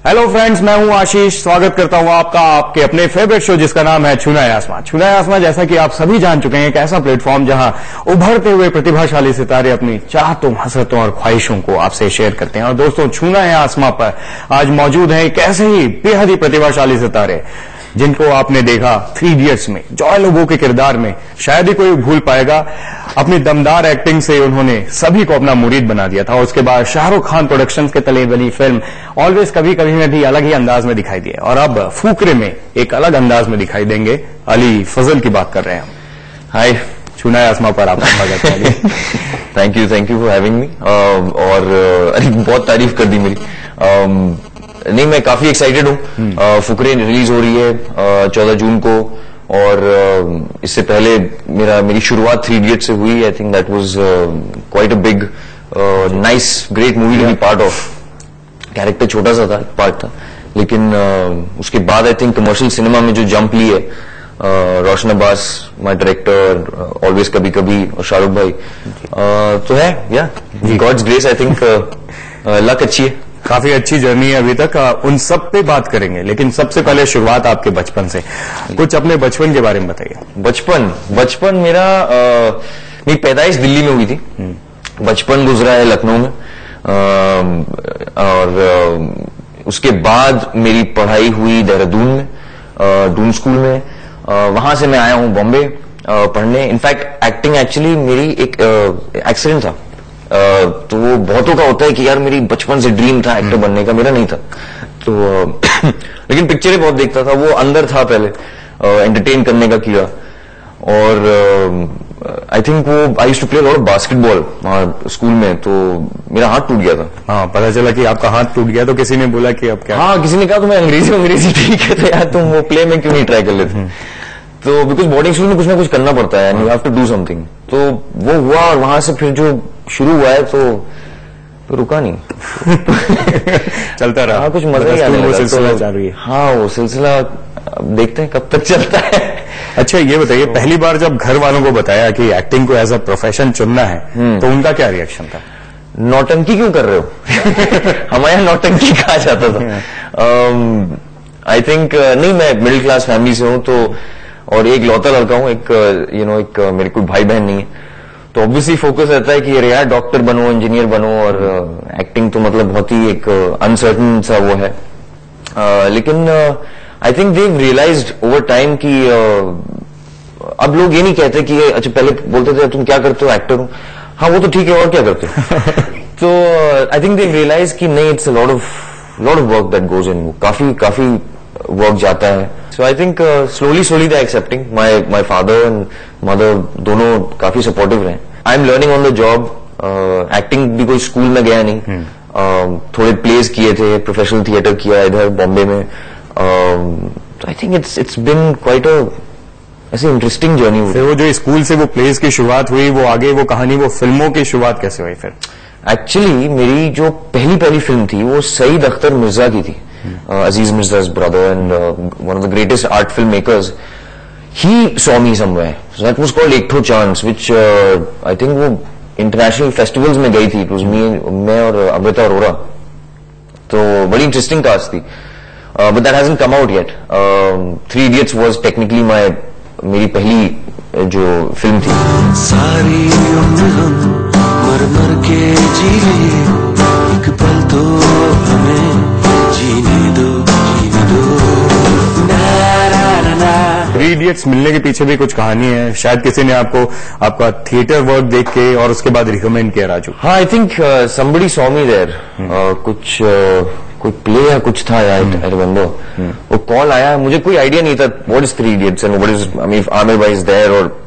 Hello friends, मैं हूं आशीष। स्वागत करता हूं आपका आपके अपने फेवरेट शो जिसका नाम है छूना है आसमां। छूना है आसमां, जैसा कि आप सभी जान चुके हैं, एक ऐसा प्लेटफॉर्म जहां उभरते हुए प्रतिभाशाली सितारे अपनी चाहतों, हसरतों और ख्वाहिशों को आपसे शेयर करते हैं। और दोस्तों, छूना है आसमां पर आज मौजूद हैं एक ऐसे ही बेहद ही प्रतिभाशाली सितारे जिनको आपने देखा 3 इडियट्स में जॉय लोबो के किरदार में। शायद ही कोई भूल पाएगा, अपनी दमदार एक्टिंग से उन्होंने सभी को अपना मुरीद बना दिया था। उसके बाद शाहरुख खान प्रोडक्शंस के तले बनी फिल्म ऑलवेज कभी कभी में भी अलग ही अंदाज में दिखाई दिए, और अब फुकरे में एक अलग अंदाज में दिखाई देंगे। अली फजल की बात कर रहे हैं हम। हाय, छूना है आसमां पर आपका स्वागत है। Thank you for having me. और अरे बहुत तारीफ कर दी मेरी। नहीं, मैं काफी एक्साइटेड हूँ। फुकरे रिलीज हो रही है 14 जून को, और इससे पहले मेरी शुरुआत 3 इडियट से हुई। I think that was quite a big nice great movie to be part of. Character छोटा सा था, पार्ट था, लेकिन उसके बाद आई थिंक कमर्शियल सिनेमा में जो जंप ली है Roshan Abbas, my director, always कभी कभी, और शाहरुख भाई, तो है या god's grace. I think luck अच्छी है। काफी अच्छी जर्नी है अभी तक, उन सब पे बात करेंगे, लेकिन सबसे पहले शुरुआत आपके बचपन से। कुछ अपने बचपन के बारे में बताइए। बचपन मेरा मेरी पैदाइश दिल्ली में हुई थी। बचपन गुजरा है लखनऊ में, और उसके बाद मेरी पढ़ाई हुई देहरादून में, डून स्कूल में। वहां से मैं आया हूं बॉम्बे पढ़ने। इनफैक्ट एक्टिंग एक्चुअली मेरी एक एक्सीडेंट था। तो वो बहुतों का होता है कि यार मेरी बचपन से ड्रीम था एक्टर बनने का, मेरा नहीं था। तो लेकिन पिक्चरें बहुत देखता था, वो अंदर था पहले, एंटरटेन करने का कीड़ा। और आई थिंक वो I used to play lot of basketball वहां स्कूल में, तो मेरा हाथ टूट गया था। हाँ, पता चला कि आपका हाथ टूट गया, तो किसी ने बोला कि अब क्या? हाँ, किसी ने कहा तुम्हें अंग्रेजी ठीक है, तो यार तुम वो प्ले में क्यों नहीं ट्राई कर लेते? तो बिकॉज बोर्डिंग स्कूल में कुछ ना कुछ करना पड़ता है, you have to do something. तो वो हुआ, और वहां से फिर जो शुरू हुआ है तो रुका नहीं। चलता रहा। हाँ, कुछ मजा ही आने लगा। सिलसिला चालू है। हाँ, वो सिलसिला अब देखते हैं कब तक चलता है। अच्छा, ये बताइए, पहली बार जब घर वालों को बताया कि एक्टिंग को एज अ प्रोफेशन चुनना है, तो उनका क्या रिएक्शन था? नौटंकी क्यों कर रहे हो? हमारे यहाँ नौटंकी कहा जाता था। आई थिंक नहीं, मैं मिडिल क्लास फैमिली से हूँ, तो और एक लौता लड़का हूँ, एक मेरे कोई भाई बहन नहीं है, तो ऑब्वियसली फोकस रहता है कि यार डॉक्टर बनो, इंजीनियर बनो, और एक्टिंग तो मतलब बहुत ही एक अनसर्टन सा वो है। लेकिन I think they realised over time कि अब लोग ये नहीं कहते कि अच्छा, पहले बोलते थे तुम क्या करते हो, एक्टर हूँ। हाँ, वो तो ठीक है, और क्या करते हो? तो आई थिंक दे रियलाइज कि नहीं, it's a lot of work that goes in. काफी वर्क जाता है। So I think slowly they accepting. My father and mother दोनों काफी सपोर्टिव रहे। I am learning on the job. Acting भी कोई स्कूल में गया नहीं। थोड़े प्लेस किए थे, प्रोफेशनल थिएटर किया इधर बॉम्बे में। I think it's been quite a ऐसे इंटरेस्टिंग जर्नी हुई। फिर वो जो स्कूल से वो प्लेस की शुरुआत हुई, वो आगे वो कहानी, वो फिल्मों की शुरुआत कैसे हुई फिर? एक्चुअली मेरी जो पहली फिल्म थी वो सईद अख्तर मिर्जा की थी। Aziz Mirza's brother and one of the greatest art filmmakers. He saw me somewhere. So that was called Ek Tho Chance, which I think वो international festivals में गई थी. It was मैं और अमृता अरोरा. तो बड़ी interesting cast थी. But that hasn't come out yet. 3 Idiots was technically मेरी पहली जो फिल्म थी। सारी उम्र हम मर मर के जिए, एक पल तो हमें जीने दो। 3 इडियट्स मिलने के पीछे भी कुछ कहानी है। शायद किसी ने आपको आपका थिएटर वर्क देख के और उसके बाद रिकमेंड किया, राजू। हाँ, I think somebody saw me there. कोई प्ले या कुछ था, आई रिमेम्बर। वो कॉल आया, मुझे कोई आइडिया नहीं था what is 3 idiots and what is, I mean, Aamir भाई इज देयर और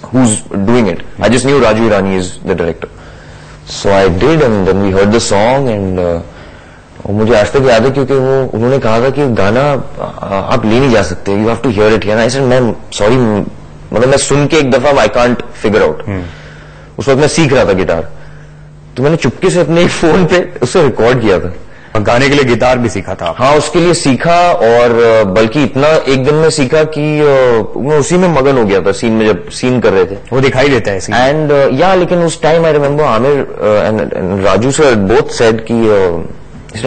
who's doing it. I just knew Raju Irani is the director. So I did, and then we heard the song, and मुझे आज तक याद है क्योंकि वो उन्होंने कहा था कि गाना आप ले नहीं जा सकते, you have to hear it here. I said ma'am sorry, मतलब मैं सुन के एक दफा आई कांट फिगर आउट। उस वक्त मैं सीख रहा था गिटार, तो मैंने चुपके से अपने फोन पे उससे रिकॉर्ड किया था। गाने के लिए गिटार भी सीखा था? हाँ, उसके लिए सीखा, और बल्कि इतना एक दिन में सीखा कि मैं उसी में मगन हो गया था, सीन में जब सीन कर रहे थे। वो दिखाई देता है सीन। एंड या लेकिन उस time I remember Aamir and Raju sir both said कि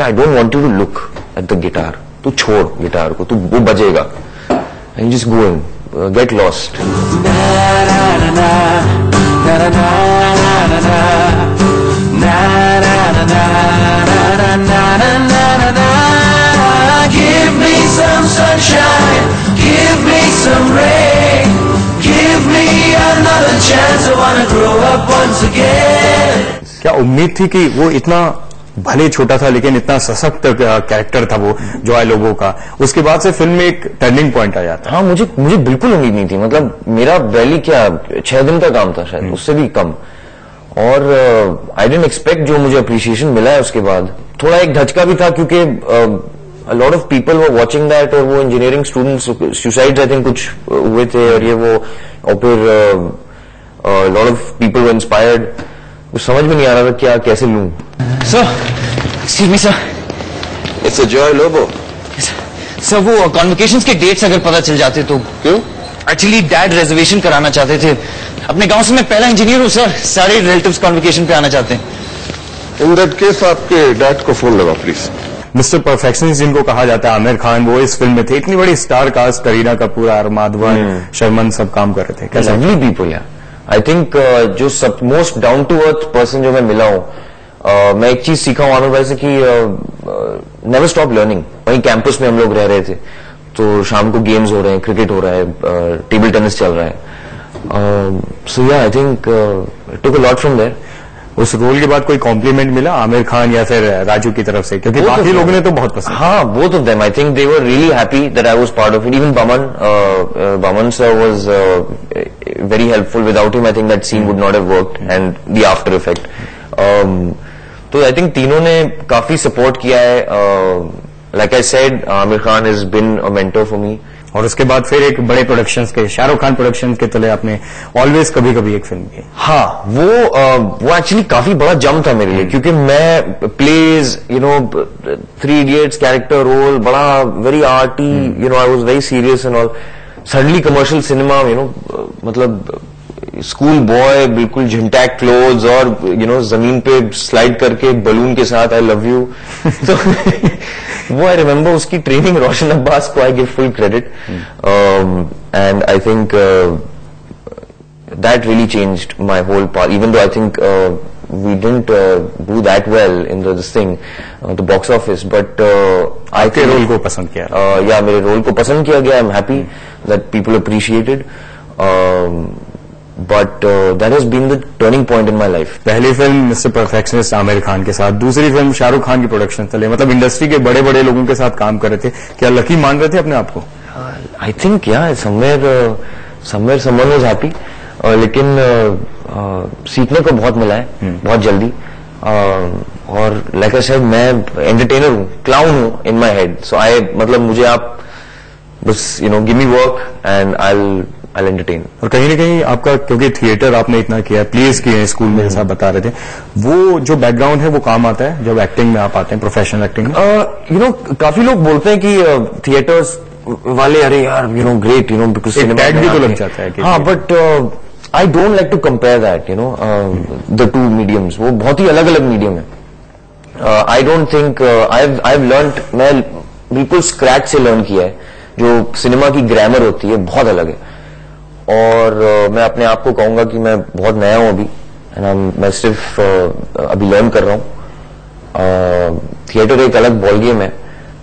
I don't want you to look at the guitar, तू छोड़ गिटार को, तू वो बजेगा, and just go in, get lost. Give me some sunshine, give me some rain, give me another chance. I wanna grow up once again. क्या उम्मीद थी कि वो इतना भले छोटा था लेकिन इतना सशक्त कैरेक्टर था वो जॉय लोबो का, उसके बाद से फिल्म में एक टर्निंग पॉइंट आ जाता है. हाँ, मुझे बिल्कुल उम्मीद नहीं थी. मतलब मेरा रैली क्या 6 दिन का काम था शायद, उससे भी कम. और आई डिडंट एक्सपेक्ट जो मुझे अप्रिसिएशन मिला है उसके बाद. थोड़ा एक धचका भी था क्योंकि a lot of people were watching that, और वो engineering students suicide I think कुछ हुए थे, और ये वो, और फिर lot of people were inspired. कुछ समझ में नहीं आ रहा था क्या कैसे लूं. Sir, excuse me sir. It's a joy Lobo. Sir, वो कॉन्वोकेशंस के डेट्स अगर पता चल जाते तो. क्यों? एक्चुअली डैड रिजर्वेशन कराना चाहते थे. अपने गांव से मैं पहला इंजीनियर हूँ सर, सारे रिलेटिव्स कॉन्वोकेशन पे आना चाहते हैं. इन दैट केस आपके डैड को फोन लगाओ प्लीज. मिस्टर परफेक्शनिस्ट जिनको कहा जाता है आमिर खान, वो इस फिल्म में थे. इतनी बड़ी स्टार कास्ट, करीना कपूर, माधवन, शर्मन, सब काम कर रहे थे. कैसा? लवली पीपल है. आई थिंक जो सब most down to earth person जो मैं मिला हूँ, मैं एक चीज सीखा हूँ आमिर भाई से कि नेवर स्टॉप लर्निंग. वहीं कैंपस में हम लोग रह रहे थे तो शाम को गेम्स हो रहे हैं, क्रिकेट हो रहा है, टेबल टेनिस चल रहा है. So yeah I think took a lot from there. उस रोल के बाद कोई कॉम्प्लीमेंट मिला आमिर खान या फिर राजू की तरफ से? क्योंकि बाकी लोगों ने तो बहुत पसंद. हाँ, both of them. I think they were really happy that I was part of it. Even Baman sir was very helpful. Without him, I think that scene would not have worked, and the after effect. तो I think तीनों ने काफी support किया है. Like I said, Amir Khan has been a mentor for me. और उसके बाद फिर एक बड़े प्रोडक्शंस के, शाहरुख खान प्रोडक्शंस के तले आपने ऑलवेज कभी कभी एक फिल्म की. हाँ, वो एक्चुअली काफी बड़ा जंप था मेरे लिए, क्योंकि मैं plays, you know, 3 Idiots character role, बड़ा very arty, you know, I was very serious and all. Suddenly commercial cinema, you know, मतलब स्कूल बॉय, बिल्कुल झिंटैक क्लोथ्स, और यू नो जमीन पे स्लाइड करके बलून के साथ आई लव यू. तो वो आई रिमेम्बर उसकी ट्रेनिंग रोशन अब्बास को I give full credit. And I think that really changed my whole part, even though I think we didn't do that well in this thing, the box office, but आपके role को पसंद किया. या मेरे role को पसंद किया गया. I'm happy that people appreciated. But that has been the turning point in my life. पहली film mister perfectionist Aamir Khan के साथ, दूसरी फिल्म शाहरुख खान की प्रोडक्शन चले, मतलब इंडस्ट्री के बड़े बड़े लोगों के साथ काम कर रहे थे. क्या लकी मान रहे थे अपने आप को? I think yeah, somewhere someone was happy. लेकिन सीखने को बहुत मिला है, बहुत जल्दी. और like I said, मैं एंटरटेनर हूँ, क्लाउन हूँ इन माई हेड. सो मतलब मुझे आप बस you know give me work and I'll entertain. और कहीं ना कहीं आपका, क्योंकि थिएटर आपने इतना किया, प्लेस किए हैं स्कूल में, जैसा बता रहे थे, वो जो बैकग्राउंड है वो काम आता है जब एक्टिंग में आप आते हैं, प्रोफेशनल एक्टिंग में? यू नो, काफी लोग बोलते हैं कि थिएटर्स वाले, अरे यार you know great, you know, because tag भी तो लग जाता है. हाँ, but I don't like to compare that, you know, the two mediums. वो बहुत ही अलग अलग मीडियम है. I don't think I have learned, मैं बिल्कुल स्क्रैच से लर्न किया है. जो सिनेमा की ग्रामर होती है बहुत अलग है. और मैं अपने आप को कहूंगा कि मैं बहुत नया हूं अभी, मैं सिर्फ अभी लर्न कर रहा हूं. थिएटर एक अलग बॉल गेम है,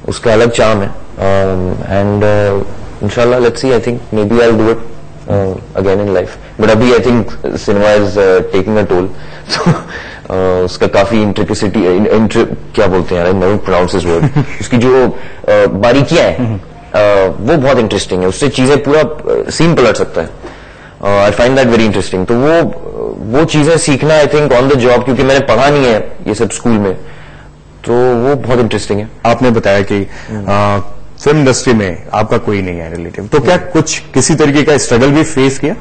उसका अलग चार्म है. एंड इंशाल्लाह let's see, I think may be I will do it again in life. But अभी I think cinema is taking a toll. उसका काफी इंट्रिकेसिटी, क्या बोलते हैं, I never pronounce this word. उसकी जो बारीकियां हैं वो बहुत इंटरेस्टिंग है. उससे चीजें, पूरा सीन पलट सकता है. I find that very interesting. तो वो चीजें सीखना, I think on the job, क्योंकि मैंने पढ़ा नहीं है ये सब स्कूल में, तो वो बहुत इंटरेस्टिंग है. आपने बताया कि फिल्म इंडस्ट्री में आपका कोई नहीं है रिलेटिव, तो क्या कुछ किसी तरीके का स्ट्रगल भी फेस किया?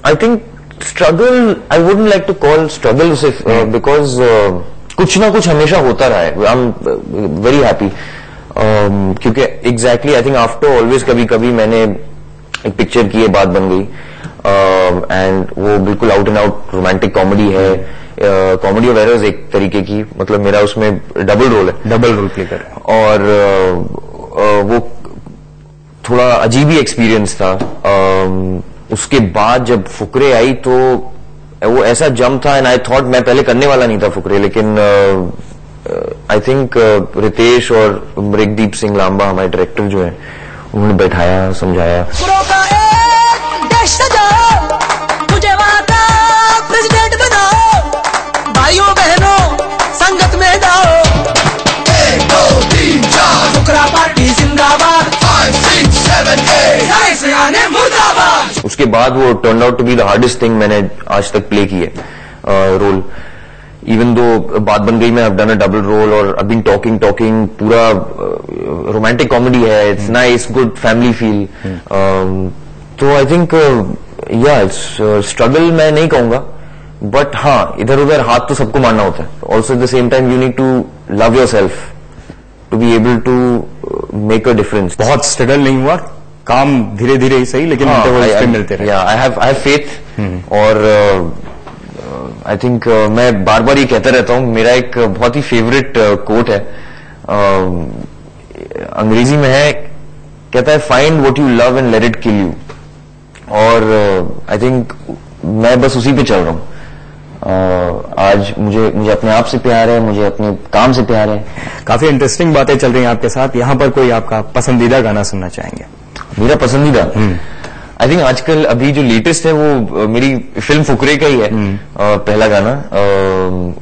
I think struggle, I wouldn't like to call struggle उसे, बिकॉज कुछ ना कुछ हमेशा होता रहा है. I am very happy. क्योंकि exactly I think after always कभी कभी मैंने एक पिक्चर की है, बात बन गई. एंड वो बिल्कुल out and out romantic comedy है, कॉमेडी ऑफ एरर्स एक तरीके की, मतलब मेरा उसमें डबल रोल है, डबल रोल प्ले कर रहे हैं। और वो थोड़ा अजीब ही एक्सपीरियंस था। उसके बाद जब फुकरे आई तो वो ऐसा जम था, एंड आई थॉट, मैं पहले करने वाला नहीं था फुकरे, लेकिन आई थिंक रितेश और मृगदीप सिंह लांबा हमारे डायरेक्टर जो हैं, उन्होंने बैठाया, समझाया। देश सजाओ, मुझे वहां का प्रेसिडेंट बनाओ, भाइयों बहनों संगत में जाओ। 1 2 3 4 फुकरा पार्टी जिंदाबाद, 5 6 7 8 से आने मुर्दाबाद। उसके बाद वो turn out to be the hardest thing मैंने आज तक प्ले की है रोल। इवन दो बात बन गई, मैं have done a double role और आई बीन टॉकिंग पूरा रोमांटिक कॉमेडी है, it's nice, good family feel. तो I think yeah it's struggle मैं नहीं कहूंगा, बट हाँ इधर उधर हाथ तो सबको मारना होता है। Also at the same time you need to love yourself to be able to make a difference. बहुत स्ट्रगल नहीं हुआ, काम धीरे धीरे ही सही, लेकिन मिलते रहे। I have faith. और आई थिंक मैं बार बार ये कहता रहता हूँ, मेरा एक बहुत ही फेवरेट कोट है, अंग्रेजी में है, कहता है find what you love and let it kill you. और आई थिंक मैं बस उसी पे चल रहा हूँ। आज मुझे अपने आप से प्यार है, मुझे अपने काम से प्यार है। काफी इंटरेस्टिंग बातें चल रही हैं आपके साथ। यहाँ पर कोई आपका पसंदीदा गाना सुनना चाहेंगे? मेरा पसंदीदा आई थिंक आजकल अभी जो लेटेस्ट है वो मेरी फिल्म फुकरे का ही है। पहला गाना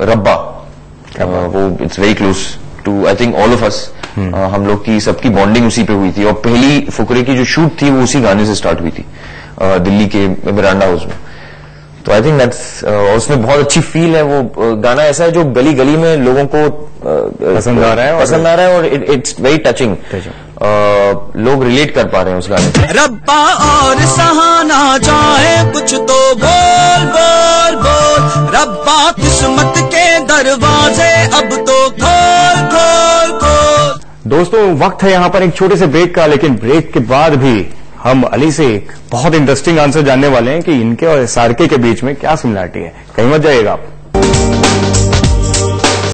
रब्बा, वो it's very close to I think all of us. हम लोग की सबकी बॉन्डिंग उसी पे हुई थी, और पहली फुकरे की जो शूट थी वो उसी गाने से स्टार्ट हुई थी दिल्ली के मिरांडा हाउस में। तो आई थिंक दैट्स, उसमें बहुत अच्छी फील है। वो गाना ऐसा है जो गली गली में लोगों को पसंद आ रहा है और इट्स वेरी टचिंग। लोग रिलेट कर पा रहे हैं उस गाने से। रब्बा और सहाना चाहे कुछ तो बोल बोल बोल, रब्बा किस्मत के दरवाजे अब तो खोल खोल खोल। दोस्तों वक्त है यहाँ पर एक छोटे से ब्रेक का, लेकिन ब्रेक के बाद भी हम अली से एक बहुत इंटरेस्टिंग आंसर जानने वाले हैं कि इनके और एसआरके के बीच में क्या सिमिलरिटी है। कहीं मत जाइएगा आप।